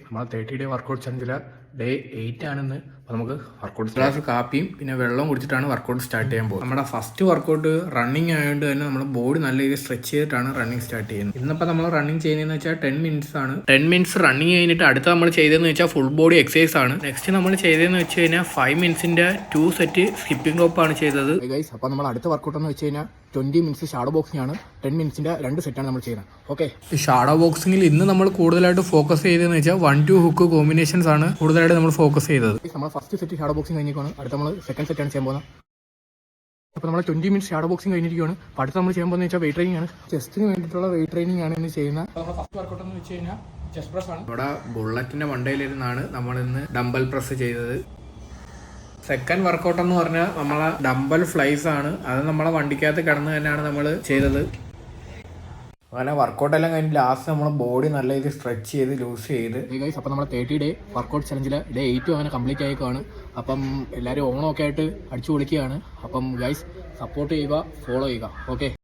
നമ്മൾ 30 day workout ചലഞ്ചിൽ day 8 ആണെന്ന്. അപ്പോൾ നമുക്ക് വർക്കൗട്ട് ഗ്ലാസ് കാപ്പിയും പിന്നെ വെള്ളം കുടിച്ചിട്ടാണ് വർക്കൗട്ട് സ്റ്റാർട്ട് ചെയ്യാൻ പോകുന്നത്. നമ്മുടെ ഫസ്റ്റ് വർക്കൗട്ട് റണ്ണിങ് ആയതുകൊണ്ട് തന്നെ നമ്മുടെ ബോഡി നല്ല രീതിയിൽ സ്ട്രെച്ച് ചെയ്തിട്ടാണ് റണ്ണിങ് സ്റ്റാർട്ട് ചെയ്യുന്നത്. ഇന്നിപ്പോൾ നമ്മൾ റണ്ണിങ് ചെയ്യുന്നതെന്ന് വെച്ചാൽ 10 മിനിറ്റ്സ് ആണ്. 10 മിനിറ്റ്സ് റണ്ണിങ് കഴിഞ്ഞിട്ട് അടുത്ത നമ്മൾ ചെയ്തതെന്ന് വെച്ചാൽ ഫുൾ ബോഡി എക്സസൈസ് ആണ്. നെക്സ്റ്റ് നമ്മൾ ചെയ്തതെന്ന് വെച്ച് കഴിഞ്ഞാൽ 5 മിനിറ്റ്സിന്റെ 2 സെറ്റ് സ്കിപ്പിംഗ് റോപ്പ് ആണ് ചെയ്തത്. അപ്പോൾ നമ്മൾ അടുത്ത വർക്കൗട്ട് എന്ന് വെച്ച് കഴിഞ്ഞാൽ 20 മിനിറ്റ്സ് ഷാഡോ ബോക്സിംഗ് ആണ്. 10 മിനിറ്റ്സിന്റെ 2 സെറ്റാണ് നമ്മൾ ചെയ്യുന്നത്. ഓക്കെ, ഈ ഷാഡോ ബോക്സിംഗിൽ ഇന്ന് നമ്മൾ കൂടുതലായിട്ട് ഫോക്കസ് ചെയ്തതെന്ന് വെച്ചാൽ 1-2 ഹുക്ക് കോമ്പിനേഷൻസ് ആണ് കൂടുതലായിട്ട് നമ്മൾ ഫോക്കസ് ചെയ്തത്. നമ്മൾ ഫസ്റ്റ് സെറ്റ് ഷാഡോ ബോക്സിംഗ് കഴിഞ്ഞിരിക്കുകയാണ്. അടുത്ത നമ്മൾ സെക്കൻഡ് സെറ്റാണ് ചെയ്യാൻ പോകുന്നത്. അപ്പോൾ നമ്മൾ 20 മിനിറ്റ്സ് ഷാഡോ ബോക്സിംഗ് കഴിഞ്ഞിരിക്കുകയാണ്. അപ്പോൾ അടുത്ത നമ്മൾ ചെയ്യാൻ പോകുന്നത് വെച്ചാൽ വെയിറ്റ് ട്രെയിനിങ് ആണ്. ചെസ്റ്റിന് വേണ്ടിയിട്ടുള്ള വെയിറ്റ് ട്രെയിനിങ് ആണ് ഇന്ന് ചെയ്യുന്നത്. അപ്പോൾ നമ്മുടെ ഫസ്റ്റ് വർക്കൗട്ട് എന്ന് വെച്ച് കഴിഞ്ഞാൽ ചെസ്റ്റ് പ്രസ് ആണ്. ഇവിടെ ബുള്ളറ്റിന്റെ മണ്ടയിലിരുന്നാണ് നമ്മൾ ഇന്ന് ഡംബൽ പ്രസ് ചെയ്തത്. സെക്കൻഡ് വർക്കൗട്ട് എന്ന് പറഞ്ഞാൽ നമ്മളെ ഡംബൽ ഫ്ലൈസ് ആണ്. അത് നമ്മളെ വണ്ടിക്കകത്ത് കിടന്ന് തന്നെയാണ് നമ്മൾ ചെയ്തത്. അങ്ങനെ വർക്കൗട്ട് എല്ലാം കഴിഞ്ഞ് ലാസ്റ്റ് നമ്മളെ ബോഡി നല്ല രീതിയിൽ സ്ട്രെച്ച് ചെയ്ത് ലൂസ് ചെയ്ത് ഗൈസ്. അപ്പോൾ നമ്മൾ 30 ഡേ വർക്കൗട്ട് ചലഞ്ചിൽ ഡേ 8 അങ്ങനെ കംപ്ലീറ്റ് ആയിക്കാണ്. അപ്പം എല്ലാവരും ഓണമൊക്കെ ആയിട്ട് അടിച്ചു പൊളിക്കുകയാണ്. അപ്പം ഗൈസ് സപ്പോർട്ട് ചെയ്യുക, ഫോളോ ചെയ്യുക. ഓക്കെ.